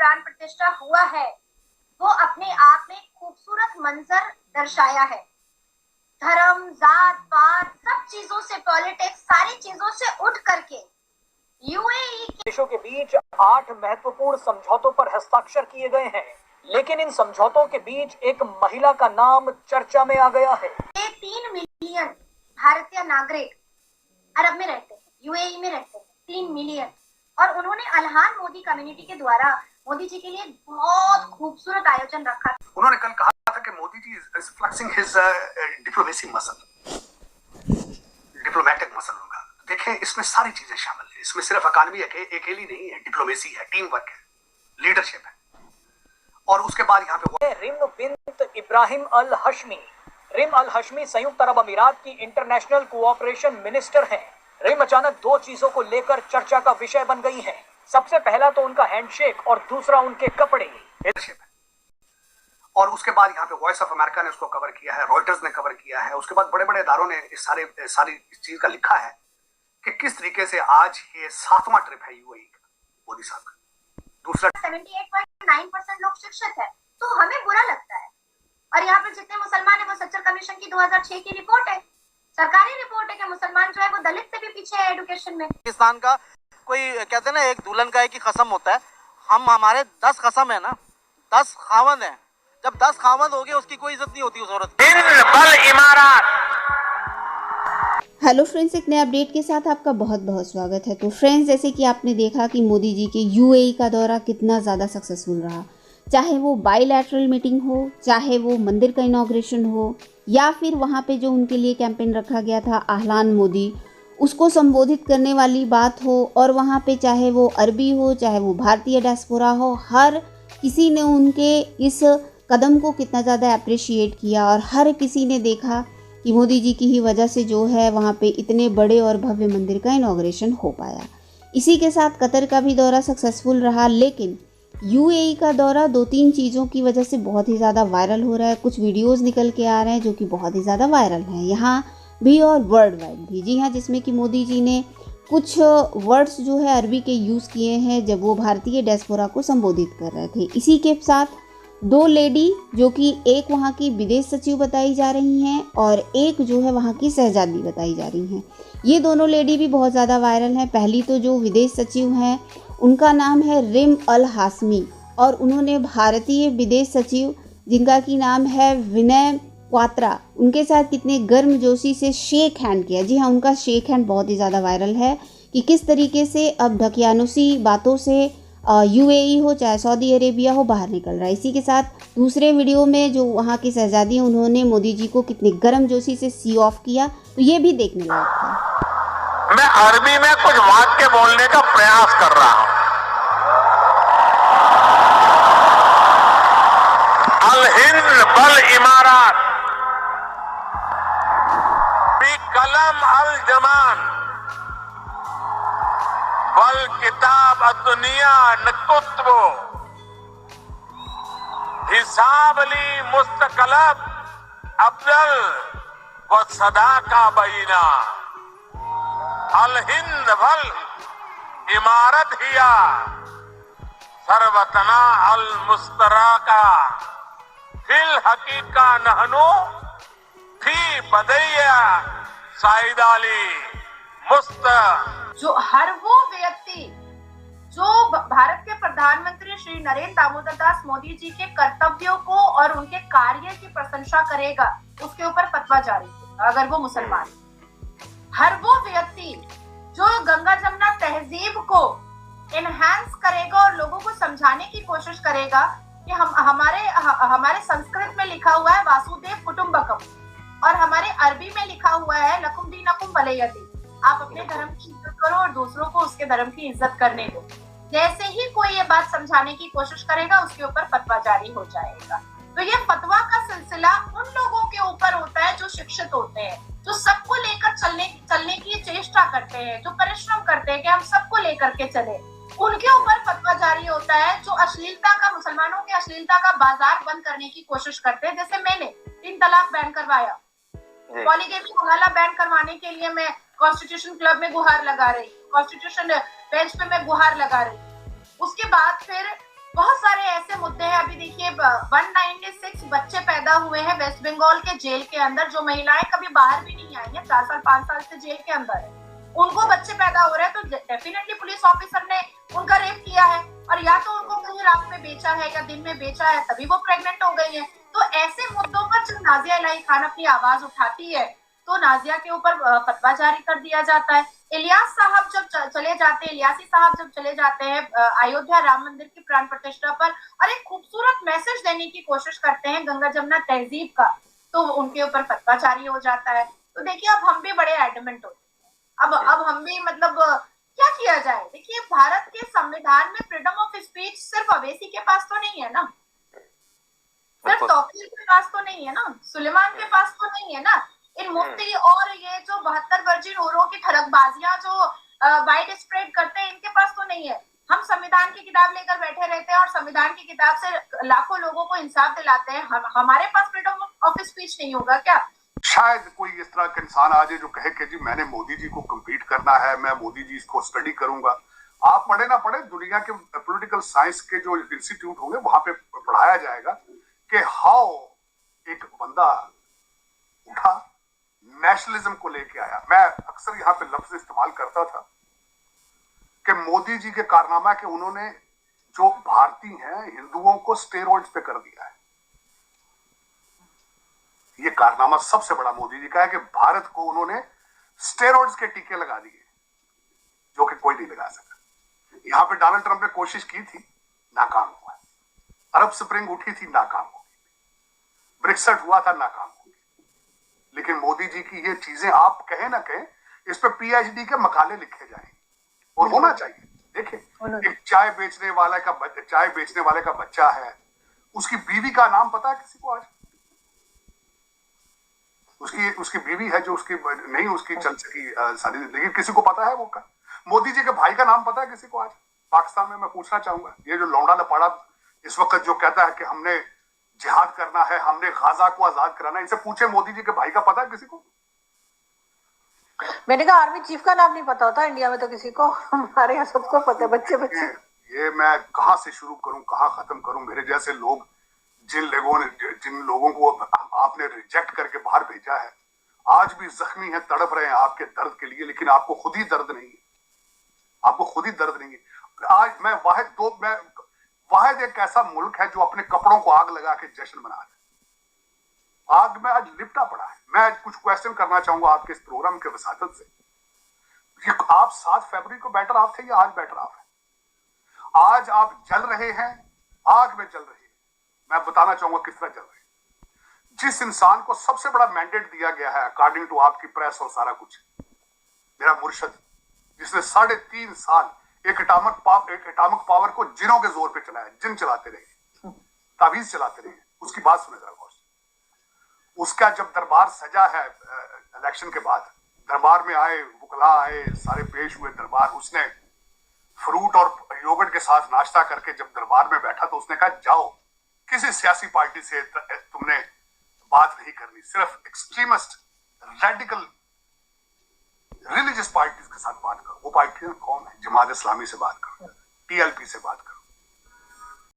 प्राण प्रतिष्ठा हुआ है वो अपने आप में खूबसूरत मंजर दर्शाया है। धर्म, जात पात, सब चीजों से, पॉलिटिक्स, सारी चीजों से उठ करके यूएई के देशों के बीच 8 महत्वपूर्ण समझौतों पर हस्ताक्षर किए गए हैं, लेकिन इन समझौतों के बीच एक महिला का नाम चर्चा में आ गया है। 3 मिलियन भारतीय नागरिक अरब में रहते हैं, यूएई में रहते हैं, 3 मिलियन। और उन्होंने अल्हान मोदी कम्युनिटी के द्वारा मोदी जी के लिए बहुत खूबसूरत आयोजन रखा। उन्होंने कल कहा था कि Modi ji is flexing his diplomacy muscle, diplomatic muscle होगा। देखें, इसमें सारी चीजें शामिल है। इसमें सिर्फ अकानमी अकेली नहीं है, डिप्लोमेसी है, टीम वर्क है, लीडरशिप है। और उसके बाद यहाँ पे रिम बिन्त इब्राहिम अल हशमी। रिम अल हशमी संयुक्त अरब अमीरात की इंटरनेशनल कोऑपरेशन मिनिस्टर हैं। रिम अचानक 2 चीजों को लेकर चर्चा का विषय बन गई हैं। सबसे पहला तो उनका हैंडशेक और दूसरा उनके कपड़े। और उसके बाद यहाँ पे वॉइस ऑफ अमेरिका ने उसको कवर किया है, रॉयटर्स ने कवर किया है। उसके बाद बड़े बड़े इदारों ने सारी चीज का लिखा है कि किस तरीके से आज ये 7वां ट्रिप है यूएई का, मोदी साहब का। दूसरा 78.9% लोग शिक्षित है, तो हमें बुरा लगता है। और यहाँ पे जितने मुसलमान है वो सच्चर कमीशन की 2006 की रिपोर्ट है, सरकारी रिपोर्ट है कि मुसलमान जो है वो दलित से भी पीछे है एजुकेशन में। पाकिस्तान का कोई कहते हैं ना, एक दुल्हन का एक ही कसम होता है। हमारे 10 कसम है ना, 10 खावंद है। जब 10 खावंद हो गए उसकी कोई इज्जत नहीं होती उस औरत की। हेलो फ्रेंड्स, एक नए अपडेट के साथ आपका बहुत बहुत स्वागत है। तो फ्रेंड्स, जैसे कि आपने देखा कि मोदी जी के यूएई का दौरा कितना ज़्यादा सक्सेसफुल रहा, चाहे वो बाईलैटरल मीटिंग हो, चाहे वो मंदिर का इनॉग्रेशन हो, या फिर वहाँ पे जो उनके लिए कैंपेन रखा गया था अहलान मोदी, उसको संबोधित करने वाली बात हो, और वहाँ पे चाहे वो अरबी हो, चाहे वो भारतीय डायस्पोरा हो, हर किसी ने उनके इस कदम को कितना ज़्यादा अप्रिशिएट किया। और हर किसी ने देखा कि मोदी जी की ही वजह से जो है वहाँ पे इतने बड़े और भव्य मंदिर का इनॉग्रेशन हो पाया। इसी के साथ कतर का भी दौरा सक्सेसफुल रहा, लेकिन यूएई का दौरा 2-3 चीज़ों की वजह से बहुत ही ज़्यादा वायरल हो रहा है। कुछ वीडियोज़ निकल के आ रहे हैं जो कि बहुत ही ज़्यादा वायरल हैं यहाँ भी और वर्ल्ड वाइड भी। जी हाँ, जिसमें कि मोदी जी ने कुछ वर्ड्स जो है अरबी के यूज़ किए हैं जब वो भारतीय डायस्पोरा को संबोधित कर रहे थे। इसी के साथ 2 लेडी, जो कि एक वहाँ की विदेश सचिव बताई जा रही हैं और एक जो है वहाँ की शहजादी बताई जा रही हैं। ये दोनों लेडी भी बहुत ज़्यादा वायरल हैं। पहली तो जो विदेश सचिव हैं उनका नाम है रिम अल हाशमी, और उन्होंने भारतीय विदेश सचिव जिनका की नाम है विनय क्वात्रा, उनके साथ कितने गर्मजोशी से शेक हैंड किया। जी हाँ, उनका शेक हैंड बहुत ही ज़्यादा वायरल है कि किस तरीके से अब ढकियानुसी बातों से यूएई हो चाहे सऊदी अरेबिया हो बाहर निकल रहा है। इसी के साथ दूसरे वीडियो में जो वहाँ की शहजादी हैं उन्होंने मोदी जी को कितनी गर्मजोशी से सी ऑफ किया, तो ये भी देखने लायक था। मैं अरबी में कुछ वाक्य बोलने का प्रयास कर रहा हूं। अल हिंद बल इमारात बी कलम अल जमान बल किताब दुनिया नकुत्बो हिसाब अली मुस्तकलब अब्दल व सदा का बईना अल हिंद वल इमारत हिया सरवतना अल मुस्तराका फिल हकीका नहनु फी बदैया साइदाली मुस्त। जो हर वो व्यक्ति जो भारत के प्रधानमंत्री श्री नरेंद्र दामोदर दास मोदी जी के कर्तव्यों को और उनके कार्य की प्रशंसा करेगा, उसके ऊपर फतवा जारी होगा अगर वो मुसलमान। हर वो व्यक्ति जो गंगा जमुना तहजीब को एनहांस करेगा और लोगों को समझाने की कोशिश करेगा कि हमारे संस्कृत में लिखा हुआ है वासुदेव कुटुंबकम और हमारे अरबी में लिखा हुआ है लकुम दीनकुम वलियदीन, आप अपने धर्म की इज्जत करो और दूसरों को उसके धर्म की इज्जत करने दो। जैसे ही कोई ये बात समझाने की कोशिश करेगा उसके ऊपर फतवा जारी हो जाएगा। तो ये फतवा का सिलसिला उन लोगों के ऊपर होता है जो शिक्षित होते हैं, जो सबको लेकर चलने की चेष्टा करते हैं, जो परिश्रम करते हैं कि हम सबको लेकर के चले, उनके ऊपर फतवा जारी होता है। जो अश्लीलता का, मुसलमानों के अश्लीलता का बाजार बंद करने की कोशिश करते हैं, जैसे मैंने 3 तलाक बैन करवाया, पॉलीगेमी हवाला बैन करवाने के लिए मैं कॉन्स्टिट्यूशन क्लब में गुहार लगा रही, कॉन्स्टिट्यूशन बेंच पे मैं गुहार लगा रही। उसके बाद फिर बहुत सारे ऐसे मुद्दे हैं। अभी देखिए 196 बच्चे पैदा हुए हैं वेस्ट बंगाल के जेल के अंदर, जो महिलाएं कभी बाहर भी नहीं आई हैं, 4 साल 5 साल से जेल के अंदर है, उनको बच्चे पैदा हो रहे हैं, तो डेफिनेटली पुलिस ऑफिसर ने उनका रेप किया है, और या तो उनको कहीं रात में बेचा है या दिन में बेचा है, तभी वो प्रेग्नेंट हो गई है। तो ऐसे मुद्दों पर जब नाजिया इलाही खान अपनी आवाज उठाती है तो नाजिया के ऊपर फतवा जारी कर दिया जाता है। इलियास साहब जब चले जाते हैं, इलियासी साहब जब चले जाते हैं अयोध्या राम मंदिर की प्राण प्रतिष्ठा पर और एक खूबसूरत मैसेज देने की कोशिश करते हैं गंगा जमुना तहजीब का, तो उनके ऊपर फतवा जारी हो जाता है। तो देखिए अब हम भी बड़े एडमेंट होते हैं, अब हम भी मतलब क्या किया जाए। देखिए भारत के संविधान में फ्रीडम ऑफ स्पीच सिर्फ अवैसी के पास तो नहीं है ना, सिर्फ तौकीर के पास तो नहीं है ना, सुलेमान के पास तो नहीं है ना। इन मुफ्ती और ये जो 72 वर्जिन औरों की ठरकबाजियां जो वाइड स्प्रेड करते हैं, इनके पास तो नहीं है। हम संविधान की किताब लेकर बैठे रहते हैं और संविधान की किताब से लाखों लोगों को इंसाफ दिलाते हैं। हमारे पास फ्रीडम ऑफ स्पीच नहीं होगा क्या? शायद कोई इस तरह का इंसान आ जाए जो कहे कि जी मैंने मोदी जी को कम्पीट करना है, मैं मोदी जी को स्टडी करूंगा। आप पढ़े ना पढ़े, दुनिया के पॉलिटिकल साइंस के जो इंस्टीट्यूट होंगे वहां पे पढ़ाया जाएगा कि हाउ एक बंदा उठा, नेशनलिज्म को लेके आया। मैं अक्सर यहाँ पे लफ्ज इस्तेमाल करता था कि मोदी जी के कारनामा के उन्होंने जो भारतीय हैं हिंदुओं को स्टेरॉइड्स पे कर दिया है। ये कारनामा सबसे बड़ा मोदी जी का है कि भारत को उन्होंने स्टेरॉइड्स के टीके लगा दिए जो कि कोई नहीं लगा सका। यहां पे डोनाल्ड ट्रंप ने कोशिश की थी, नाकाम हुआ। अरब स्प्रिंग उठी थी, नाकाम हो गई। ब्रेक्सिट हुआ था, नाकाम हो गई। लेकिन मोदी जी की ये चीजें आप कहे ना कहें, इस पे पीएचडी के मकाले लिखे जाएंगे और होना चाहिए। देखिए एक चाय बेचने वाले का बच्चा है, उसकी बीवी का नाम पता है किसी को आज? उसकी बीवी है जो उसकी नहीं उसकी चल सकी सारी जिंदगी, किसी को पता है वो का? मोदी जी के भाई का नाम पता है किसी को आज पाकिस्तान में? मैं पूछना चाहूंगा, ये जो लौंडा लपाड़ा इस वक्त जो कहता है कि हमने जिहाद करना है, हमने गाजा को आजाद कराना है, इनसे पूछे मोदी जी के भाई का पता है किसी को? मैंने कहा आर्मी चीफ का नाम नहीं पता होता इंडिया में तो किसी को, हमारे यहाँ सबको पता है, बच्चे ये मैं कहां से शुरू करूं, कहां खत्म करूं? मेरे जैसे लोग, जिन लोगों को आपने रिजेक्ट करके बाहर भेजा है, आज भी जख्मी है, तड़प रहे हैं आपके दर्द के लिए, लेकिन आपको खुद ही दर्द नहीं है। आपको खुद ही दर्द नहीं है। आज मैं वाहिद एक ऐसा मुल्क है जो अपने कपड़ों को आग लगा के जश्न मना रहा है। आग में आज लिपटा पड़ा है। मैं कुछ क्वेश्चन करना चाहूंगा आपके इस प्रोग्राम के वसातत से कि आप 7 फरवरी को बेटर ऑफ थे या आज बेटर ऑफ है? आज आप जल रहे हैं, आग में जल रहे हैं। मैं बताना चाहूंगा किस तरह जल रहे हैं। जिस इंसान को सबसे बड़ा मैंडेट दिया गया है अकॉर्डिंग टू आपकी प्रेस और सारा कुछ, मेरा मुर्शद, जिसने 3.5 साल एक एटॉमिक पावर को जिनों के जोर पे चलाया, जिन चलाते रहे, तावीज चलाते रहे, उसकी बात सुने जरा गौर से। उसका जब दरबार सजा है इलेक्शन के बाद, दरबार में आए वकला, आए सारे पेश हुए दरबार, उसने फ्रूट और योगर्ट के साथ नाश्ता करके जब दरबार में बैठा तो उसने कहा जाओ, किसी सियासी पार्टी से तुमने बात नहीं करनी, सिर्फ एक्सट्रीमिस्ट रेडिकल रिलीजियस पार्टीज के साथ बात करो। वो पार्टी कौन है? जमात इस्लामी से बात करो, टीएलपी से बात करो,